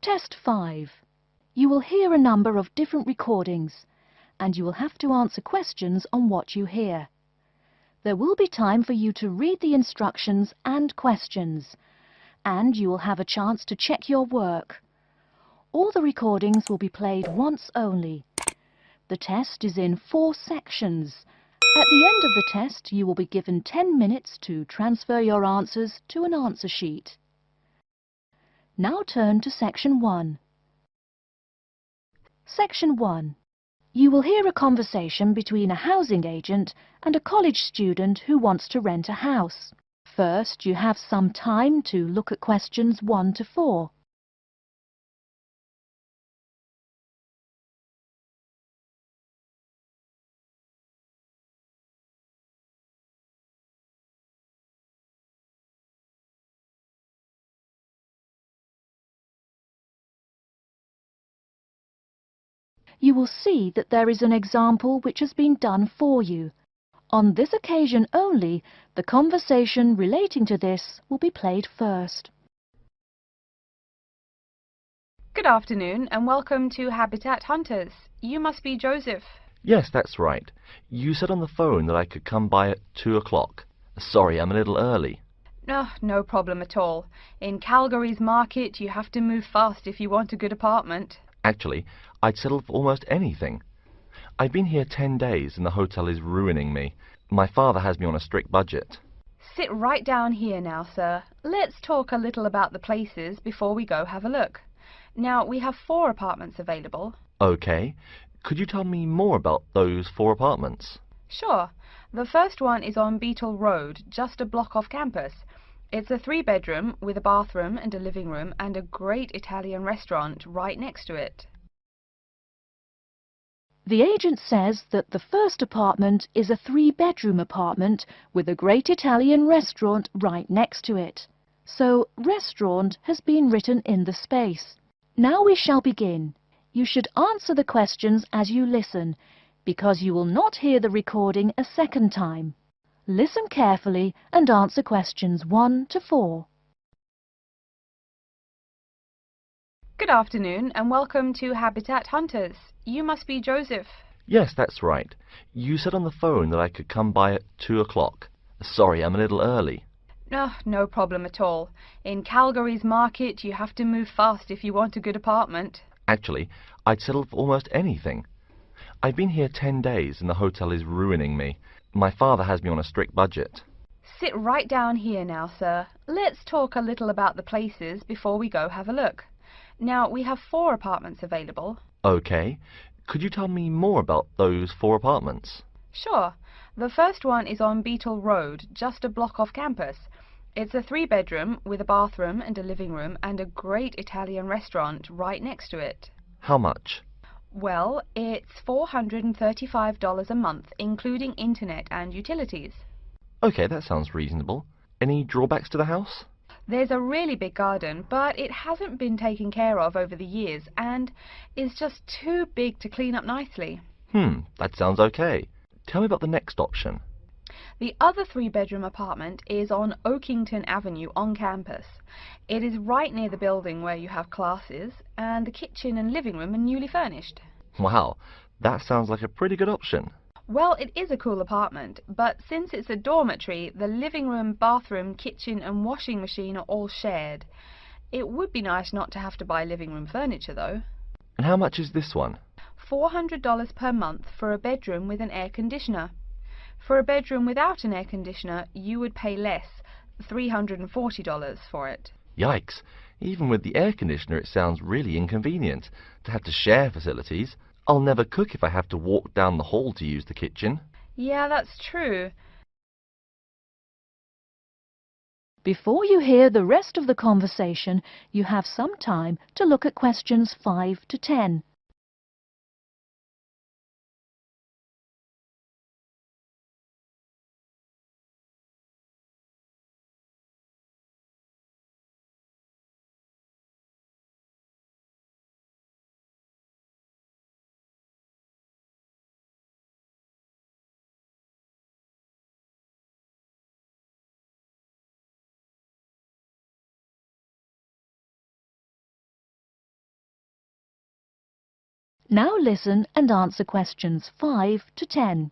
Test 5. You will hear a number of different recordings, and you will have to answer questions on what you hear. There will be time for you to read the instructions and questions, and you will have a chance to check your work. All the recordings will be played once only. The test is in 4 sections. At the end of the test, you will be given 10 minutes to transfer your answers to an answer sheet. Now turn to Section 1. Section 1. You will hear a conversation between a housing agent and a college student who wants to rent a house. First, you have some time to look at questions 1 to 4. You will see that there is an example which has been done for you. On this occasion only, the conversation relating to this will be played first. Good afternoon and welcome to Habitat Hunters. You must be Joseph. Yes, that's right. You said on the phone that I could come by at 2 o'clock. Sorry, I'm a little early. No problem at all. In Calgary's market, you have to move fast if you want a good apartment. Actually, I'd settle for almost anything. I've been here 10 days and the hotel is ruining me. My father has me on a strict budget. Sit right down here now, sir. Let's talk a little about the places before we go have a look. Now, we have 4 apartments available. Okay. Could you tell me more about those 4 apartments? Sure. The first one is on Beetle Road, just a block off campus. It's a 3-bedroom with a bathroom and a living room and a great Italian restaurant right next to it. The agent says that the first apartment is a 3-bedroom apartment with a great Italian restaurant right next to it. So, restaurant has been written in the space. Now we shall begin. You should answer the questions as you listen, because you will not hear the recording a second time. Listen carefully and answer questions 1 to 4. Good afternoon and welcome to Habitat Hunters. You must be Joseph. Yes, that's right. You said on the phone that I could come by at 2 o'clock. Sorry, I'm a little early. No problem at all. In Calgary's market, you have to move fast if you want a good apartment. Actually, I'd settle for almost anything. I've been here 10 days and the hotel is ruining me. My father has me on a strict budget. Sit right down here now, sir. Let's talk a little about the places before we go have a look. Now, we have 4 apartments available. Okay. Could you tell me more about those 4 apartments? Sure. The first one is on Beetle Road, just a block off campus. It's a 3-bedroom with a bathroom and a living room and a great Italian restaurant right next to it. How much? Well, it's $435 a month, including internet and utilities. Okay, that sounds reasonable. Any drawbacks to the house? There's a really big garden, but it hasn't been taken care of over the years and is just too big to clean up nicely. That sounds okay. Tell me about the next option. The other 3-bedroom apartment is on Oakington Avenue on campus. It is right near the building where you have classes, and the kitchen and living room are newly furnished. Wow, that sounds like a pretty good option. Well, it is a cool apartment, but since it's a dormitory, the living room, bathroom, kitchen and washing machine are all shared. It would be nice not to have to buy living room furniture, though. And how much is this one? $400 per month for a bedroom with an air conditioner. For a bedroom without an air conditioner, you would pay less, $340 for it. Yikes. Even with the air conditioner, it sounds really inconvenient to have to share facilities. I'll never cook if I have to walk down the hall to use the kitchen. Yeah, that's true. Before you hear the rest of the conversation, you have some time to look at questions 5 to 10. Now listen and answer questions 5 to 10.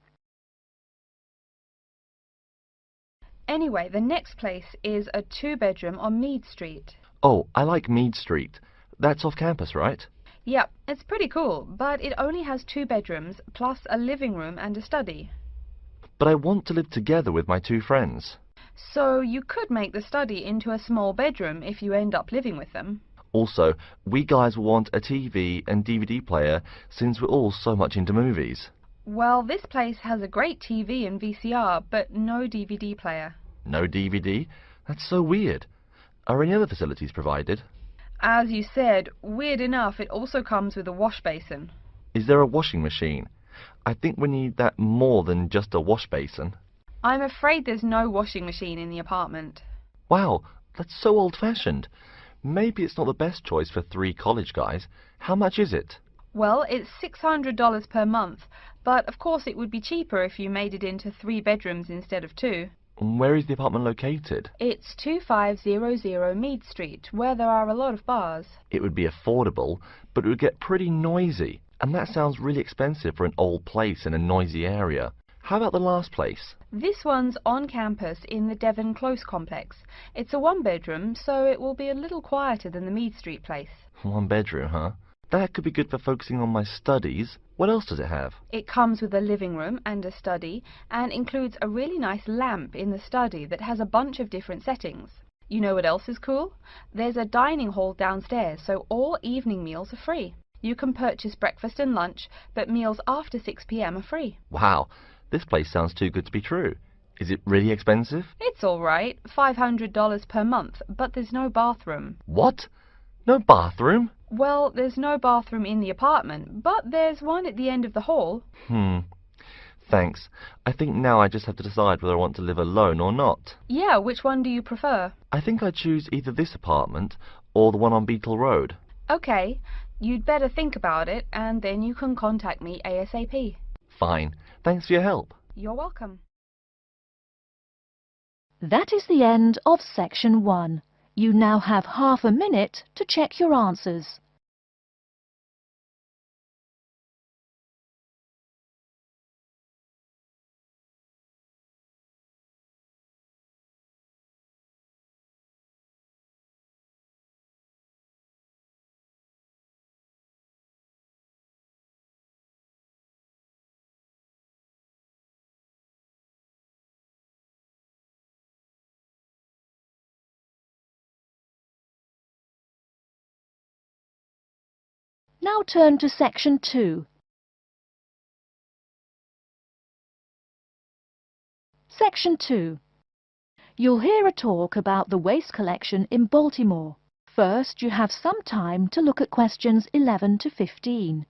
Anyway, the next place is a 2-bedroom on Mead Street. Oh, I like Mead Street. That's off campus, right? Yep, it's pretty cool, but it only has 2 bedrooms plus a living room and a study. But I want to live together with my 2 friends. So you could make the study into a small bedroom if you end up living with them. Also, we guys will want a TV and DVD player since we're all so much into movies. Well, this place has a great TV and VCR, but no DVD player. No DVD? That's so weird. Are any other facilities provided? As you said, weird enough, it also comes with a wash basin. Is there a washing machine? I think we need that more than just a wash basin. I'm afraid there's no washing machine in the apartment. Wow, that's so old-fashioned. Maybe it's not the best choice for 3 college guys. How much is it? Well, it's $600 per month, but of course it would be cheaper if you made it into 3 bedrooms instead of 2. Where is the apartment located? It's 2500 Mead Street, where there are a lot of bars. It would be affordable, but it would get pretty noisy. And that sounds really expensive for an old place in a noisy area. How about the last place? This one's on campus in the Devon Close complex. It's a 1-bedroom, so it will be a little quieter than the Mead Street place. 1 bedroom, huh? That could be good for focusing on my studies. What else does it have? It comes with a living room and a study, and includes a really nice lamp in the study that has a bunch of different settings. You know what else is cool? There's a dining hall downstairs, so all evening meals are free. You can purchase breakfast and lunch, but meals after 6 p.m. are free. Wow, this place sounds too good to be true. Is it really expensive? It's all right, $500 per month, but there's no bathroom. What? No bathroom? Well, there's no bathroom in the apartment, but there's one at the end of the hall. Thanks. I think now I just have to decide whether I want to live alone or not. Yeah, which one do you prefer? I think I'd choose either this apartment or the one on Beetle Road. Okay, you'd better think about it, and then you can contact me ASAP. Fine. Thanks for your help. You're welcome. That is the end of section 1. You now have half a minute to check your answers. Now turn to section 2. Section 2. You'll hear a talk about the waste collection in Baltimore. First, you have some time to look at questions 11 to 15.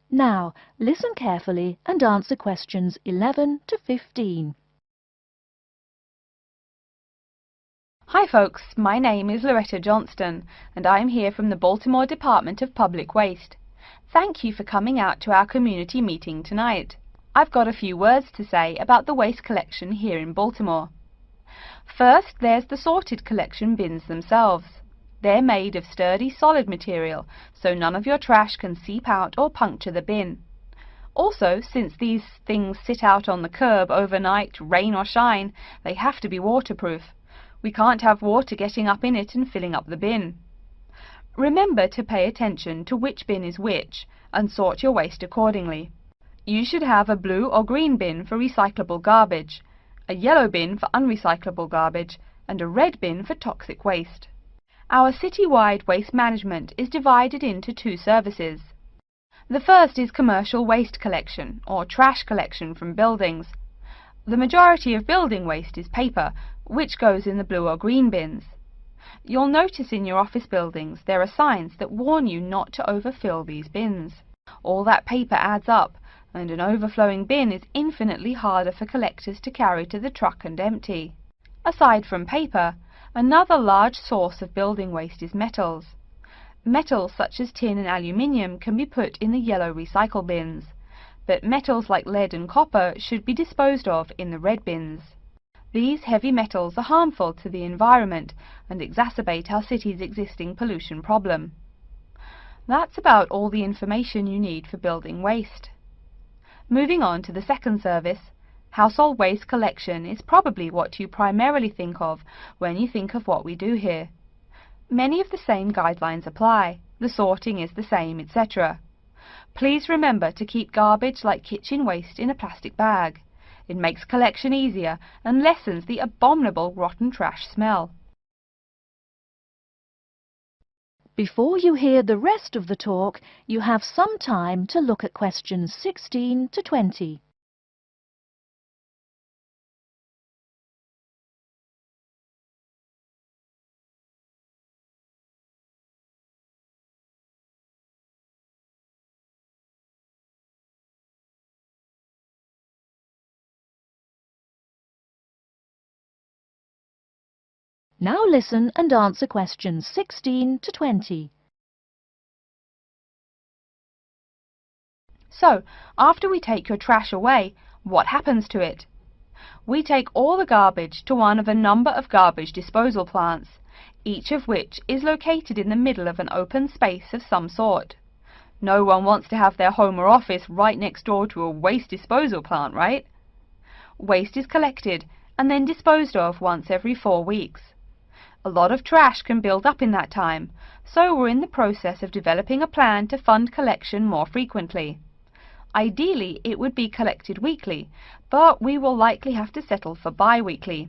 Now, listen carefully and answer questions 11 to 15. Hi folks, my name is Loretta Johnston, and I'm here from the Baltimore Department of Public Waste. Thank you for coming out to our community meeting tonight. I've got a few words to say about the waste collection here in Baltimore. First, there's the sorted collection bins themselves. They're made of sturdy, solid material, so none of your trash can seep out or puncture the bin. Also, since these things sit out on the curb overnight, rain or shine, they have to be waterproof. We can't have water getting up in it and filling up the bin. Remember to pay attention to which bin is which, and sort your waste accordingly. You should have a blue or green bin for recyclable garbage, a yellow bin for unrecyclable garbage, and a red bin for toxic waste. Our city-wide waste management is divided into 2 services. The first is commercial waste collection, or trash collection from buildings. The majority of building waste is paper, which goes in the blue or green bins. You'll notice in your office buildings there are signs that warn you not to overfill these bins. All that paper adds up, and an overflowing bin is infinitely harder for collectors to carry to the truck and empty. Aside from paper, another large source of building waste is metals. Metals such as tin and aluminium can be put in the yellow recycle bins, but metals like lead and copper should be disposed of in the red bins. These heavy metals are harmful to the environment and exacerbate our city's existing pollution problem. That's about all the information you need for building waste. Moving on to the second service, household waste collection is probably what you primarily think of when you think of what we do here. Many of the same guidelines apply, the sorting is the same, etc. Please remember to keep garbage like kitchen waste in a plastic bag. It makes collection easier and lessens the abominable rotten trash smell. Before you hear the rest of the talk, you have some time to look at questions 16 to 20. Now listen and answer questions 16 to 20. So, after we take your trash away, what happens to it? We take all the garbage to one of a number of garbage disposal plants, each of which is located in the middle of an open space of some sort. No one wants to have their home or office right next door to a waste disposal plant, right? Waste is collected and then disposed of once every 4 weeks. A lot of trash can build up in that time, so we're in the process of developing a plan to fund collection more frequently. Ideally, it would be collected weekly, but we will likely have to settle for bi-weekly.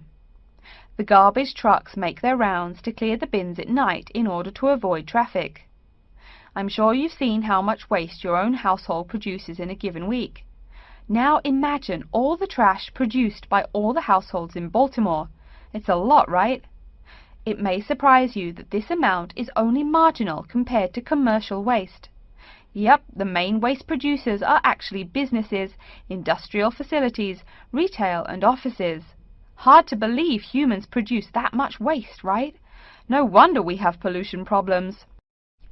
The garbage trucks make their rounds to clear the bins at night in order to avoid traffic. I'm sure you've seen how much waste your own household produces in a given week. Now imagine all the trash produced by all the households in Baltimore. It's a lot, right? It may surprise you that this amount is only marginal compared to commercial waste. Yep, the main waste producers are actually businesses, industrial facilities, retail and offices. Hard to believe humans produce that much waste, right? No wonder we have pollution problems.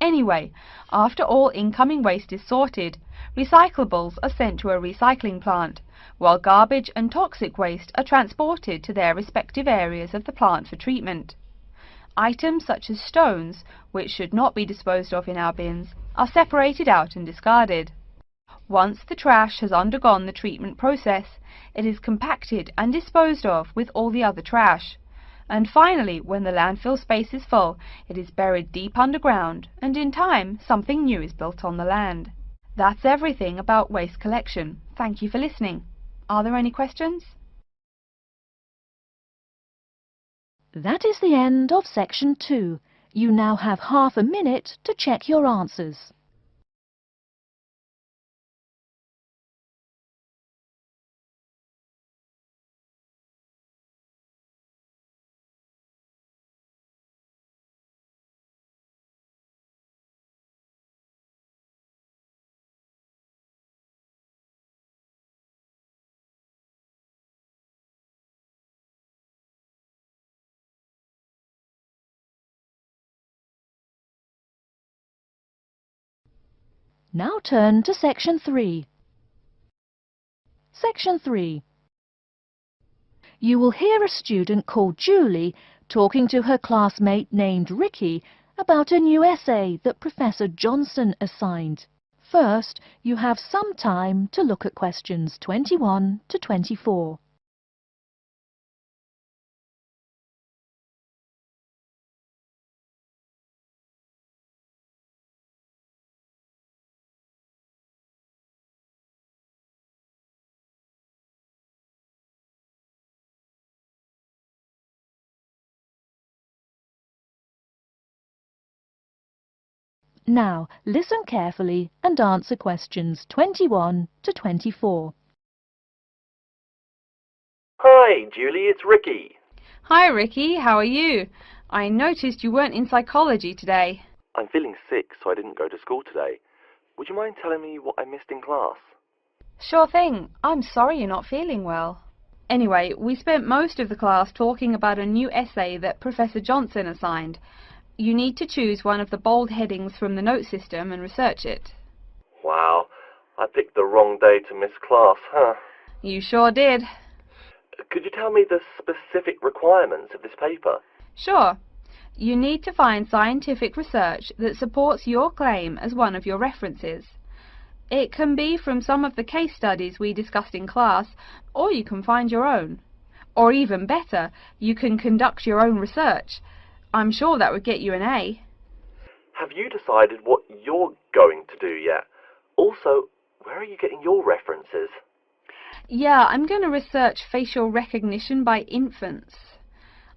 Anyway, after all incoming waste is sorted, recyclables are sent to a recycling plant, while garbage and toxic waste are transported to their respective areas of the plant for treatment. Items such as stones, which should not be disposed of in our bins, are separated out and discarded. Once the trash has undergone the treatment process, it is compacted and disposed of with all the other trash. And finally, when the landfill space is full, it is buried deep underground, and in time, something new is built on the land. That's everything about waste collection. Thank you for listening. Are there any questions? That is the end of section 2. You now have half a minute to check your answers. Now turn to section 3. Section 3. You will hear a student called Julie talking to her classmate named Ricky about a new essay that Professor Johnson assigned. First, you have some time to look at questions 21 to 24. Now, listen carefully and answer questions 21 to 24. Hi, Julie, it's Ricky. Hi Ricky, how are you? I noticed you weren't in psychology today. I'm feeling sick, so I didn't go to school today. Would you mind telling me what I missed in class? Sure thing. I'm sorry you're not feeling well. Anyway, we spent most of the class talking about a new essay that Professor Johnson assigned. You need to choose one of the bold headings from the note system and research it. Wow, I picked the wrong day to miss class, huh? You sure did. Could you tell me the specific requirements of this paper? Sure. You need to find scientific research that supports your claim as one of your references. It can be from some of the case studies we discussed in class, or you can find your own. Or even better, you can conduct your own research. I'm sure that would get you an A. Have you decided what you're going to do yet? Also, where are you getting your references? Yeah, I'm going to research facial recognition by infants.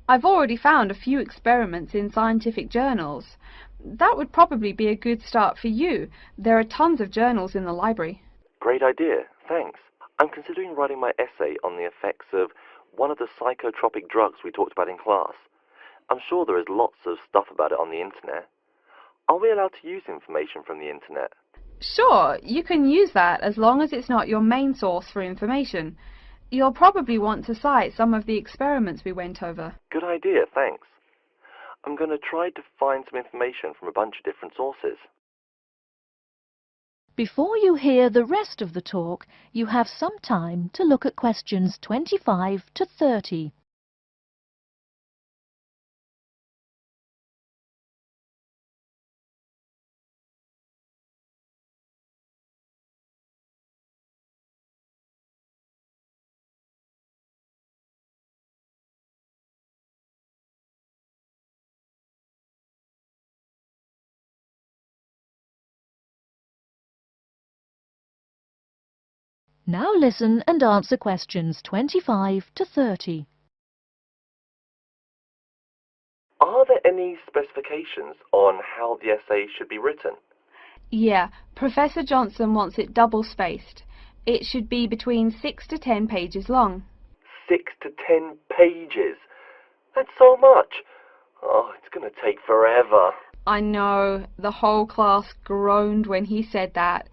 I've already found a few experiments in scientific journals. That would probably be a good start for you. There are tons of journals in the library. Great idea, thanks. I'm considering writing my essay on the effects of one of the psychotropic drugs we talked about in class. I'm sure there is lots of stuff about it on the internet. Are we allowed to use information from the internet? Sure, you can use that as long as it's not your main source for information. You'll probably want to cite some of the experiments we went over. Good idea, thanks. I'm going to try to find some information from a bunch of different sources. Before you hear the rest of the talk, you have some time to look at questions 25 to 30. Now listen and answer questions 25 to 30. Are there any specifications on how the essay should be written? Yeah, Professor Johnson wants it double-spaced. It should be between 6 to 10 pages long. 6 to 10 pages? That's so much. Oh, it's going to take forever. I know, the whole class groaned when he said that.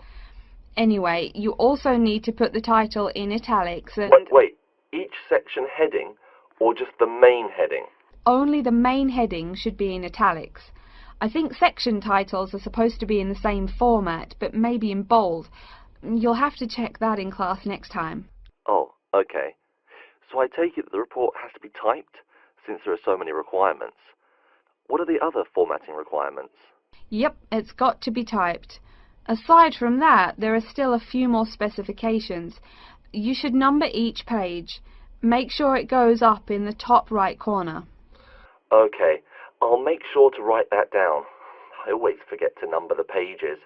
Anyway, you also need to put the title in italics and Wait, each section heading or just the main heading? only the main heading should be in italics. I think section titles are supposed to be in the same format, but maybe in bold. You'll have to check that in class next time. Oh, okay. So I take it that the report has to be typed, since there are so many requirements. What are the other formatting requirements? Yep, it's got to be typed. Aside from that, there are still a few more specifications. You should number each page. Make sure it goes up in the top right corner. Okay, I'll make sure to write that down. I always forget to number the pages.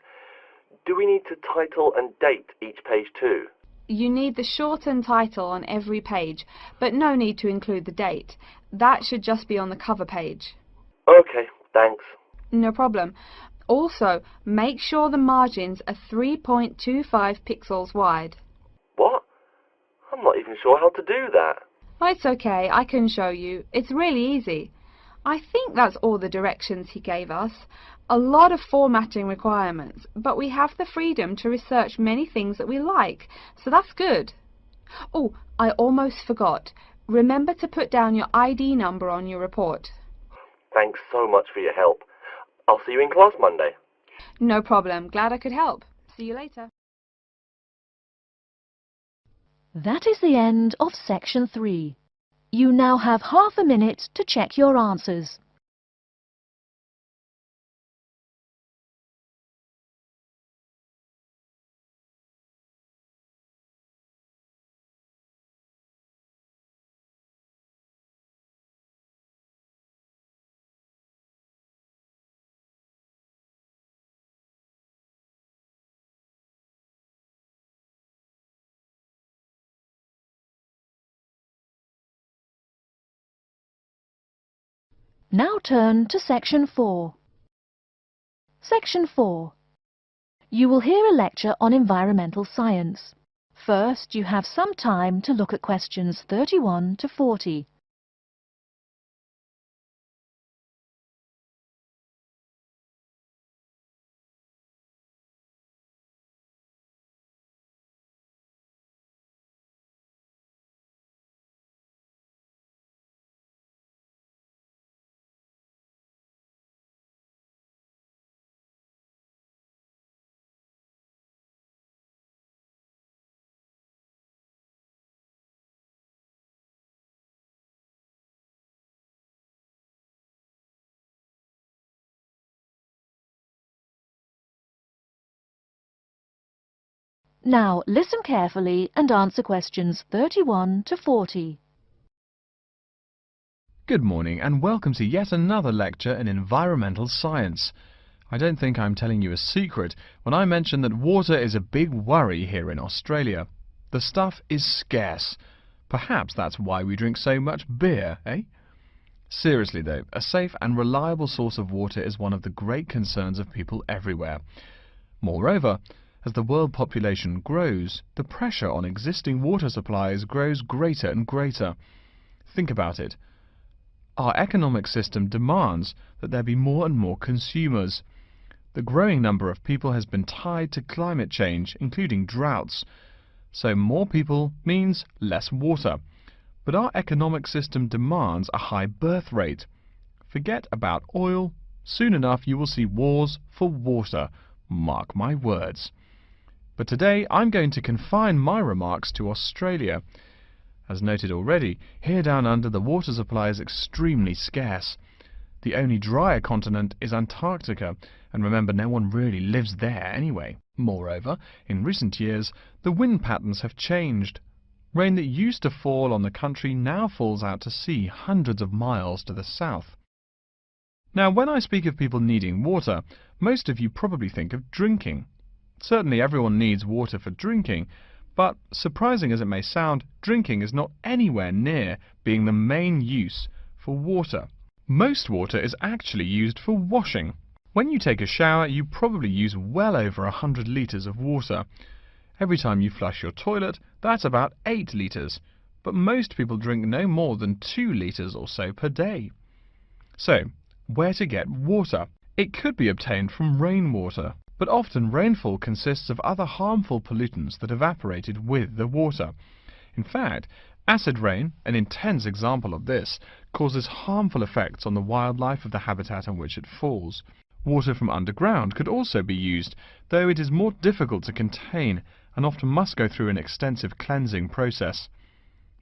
Do we need to title and date each page too? You need the shortened title on every page, but no need to include the date. That should just be on the cover page. Okay, thanks. No problem. Also, make sure the margins are 3.25 pixels wide. What? I'm not even sure how to do that. Oh, it's okay, I can show you. It's really easy. I think that's all the directions he gave us. A lot of formatting requirements, but we have the freedom to research many things that we like, so that's good. Oh, I almost forgot. Remember to put down your ID number on your report. Thanks so much for your help. I'll see you in class Monday. No problem. Glad I could help. See you later. That is the end of section 3. You now have half a minute to check your answers. Now turn to section 4. Section 4. You will hear a lecture on environmental science. First, you have some time to look at questions 31 to 40. Now listen carefully and answer questions 31 to 40. Good morning and welcome to yet another lecture in environmental science. I don't think I'm telling you a secret when I mention that water is a big worry here in Australia. The stuff is scarce. Perhaps that's why we drink so much beer, eh? Seriously though, a safe and reliable source of water is one of the great concerns of people everywhere. Moreover, as the world population grows, the pressure on existing water supplies grows greater and greater. Think about it. Our economic system demands that there be more and more consumers. The growing number of people has been tied to climate change, including droughts. So more people means less water. But our economic system demands a high birth rate. Forget about oil. Soon enough you will see wars for water. Mark my words. But today I'm going to confine my remarks to Australia. As noted already, here down under the water supply is extremely scarce. The only drier continent is Antarctica, and remember, no one really lives there anyway. Moreover, in recent years, the wind patterns have changed. Rain that used to fall on the country now falls out to sea hundreds of miles to the south. Now, when I speak of people needing water, most of you probably think of drinking. Certainly everyone needs water for drinking, but surprising as it may sound, drinking is not anywhere near being the main use for water. Most water is actually used for washing. When you take a shower, you probably use well over 100 litres of water. Every time you flush your toilet, that's about 8 litres, but most people drink no more than 2 litres or so per day. So, where to get water? It could be obtained from rainwater, but often rainfall consists of other harmful pollutants that evaporated with the water. In fact, acid rain, an intense example of this, causes harmful effects on the wildlife of the habitat on which it falls. Water from underground could also be used, though it is more difficult to contain and often must go through an extensive cleansing process.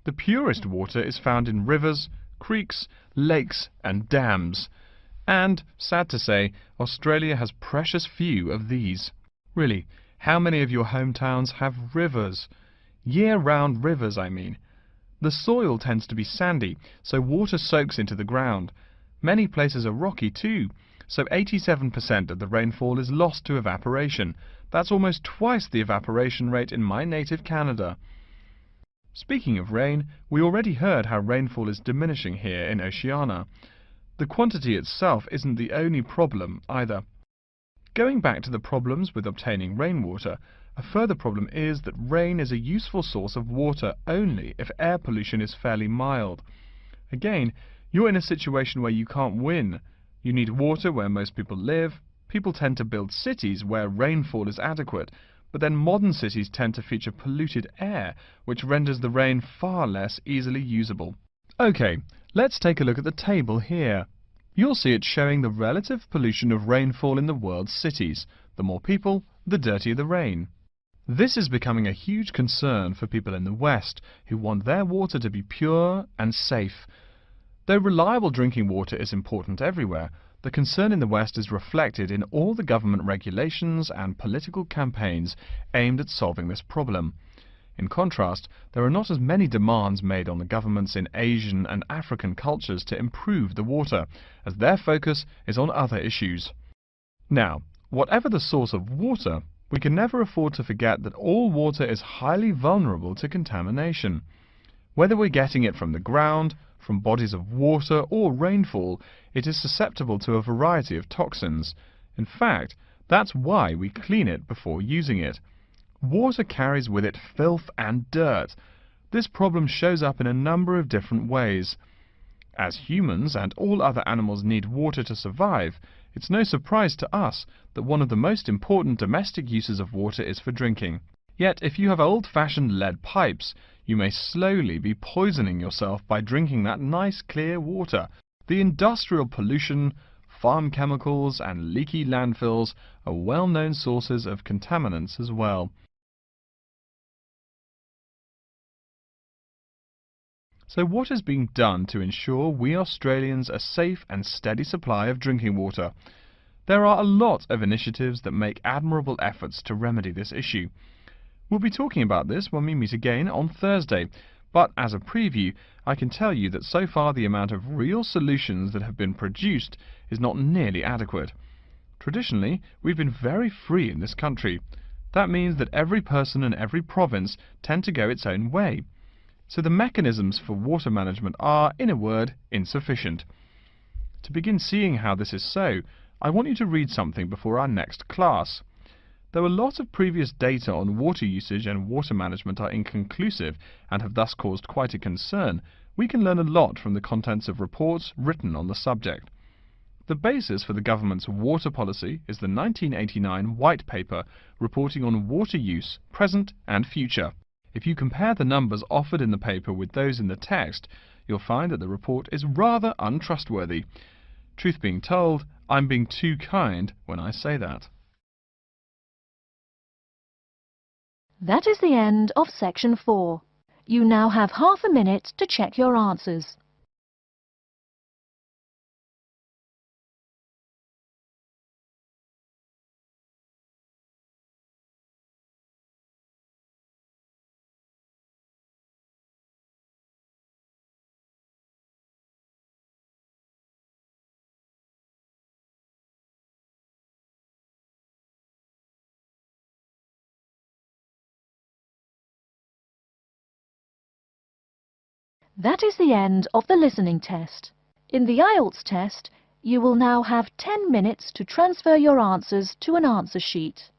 The purest water is found in rivers, creeks, lakes and dams. And, sad to say, Australia has precious few of these. Really, how many of your hometowns have rivers? Year-round rivers, I mean. The soil tends to be sandy, so water soaks into the ground. Many places are rocky too, so 87% of the rainfall is lost to evaporation. That's almost twice the evaporation rate in my native Canada. Speaking of rain, we already heard how rainfall is diminishing here in Oceania. The quantity itself isn't the only problem either. Going back to the problems with obtaining rainwater, a further problem is that rain is a useful source of water only if air pollution is fairly mild. Again, you're in a situation where you can't win. You need water where most people live. People tend to build cities where rainfall is adequate, but then modern cities tend to feature polluted air, which renders the rain far less easily usable. Okay, let's take a look at the table here. You'll see it showing the relative pollution of rainfall in the world's cities. The more people, the dirtier the rain. This is becoming a huge concern for people in the West, who want their water to be pure and safe. Though reliable drinking water is important everywhere, the concern in the West is reflected in all the government regulations and political campaigns aimed at solving this problem. In contrast, there are not as many demands made on the governments in Asian and African cultures to improve the water, as their focus is on other issues. Now, whatever the source of water, we can never afford to forget that all water is highly vulnerable to contamination. Whether we're getting it from the ground, from bodies of water or rainfall, it is susceptible to a variety of toxins. In fact, that's why we clean it before using it. Water carries with it filth and dirt. This problem shows up in a number of different ways. As humans and all other animals need water to survive, it's no surprise to us that one of the most important domestic uses of water is for drinking. Yet if you have old-fashioned lead pipes, you may slowly be poisoning yourself by drinking that nice clear water. The industrial pollution, farm chemicals and leaky landfills are well-known sources of contaminants as well. So what is being done to ensure we Australians a safe and steady supply of drinking water? There are a lot of initiatives that make admirable efforts to remedy this issue. We'll be talking about this when we meet again on Thursday, but as a preview, I can tell you that so far the amount of real solutions that have been produced is not nearly adequate. Traditionally, we've been very free in this country. That means that every person and every province tend to go its own way. So the mechanisms for water management are, in a word, insufficient. To begin seeing how this is so, I want you to read something before our next class. Though a lot of previous data on water usage and water management are inconclusive and have thus caused quite a concern, we can learn a lot from the contents of reports written on the subject. The basis for the government's water policy is the 1989 White Paper reporting on water use, present and future. If you compare the numbers offered in the paper with those in the text, you'll find that the report is rather untrustworthy. Truth being told, I'm being too kind when I say that. That is the end of section 4. You now have half a minute to check your answers. That is the end of the listening test. In the Ielts test, you will now have 10 minutes to transfer your answers to an answer sheet.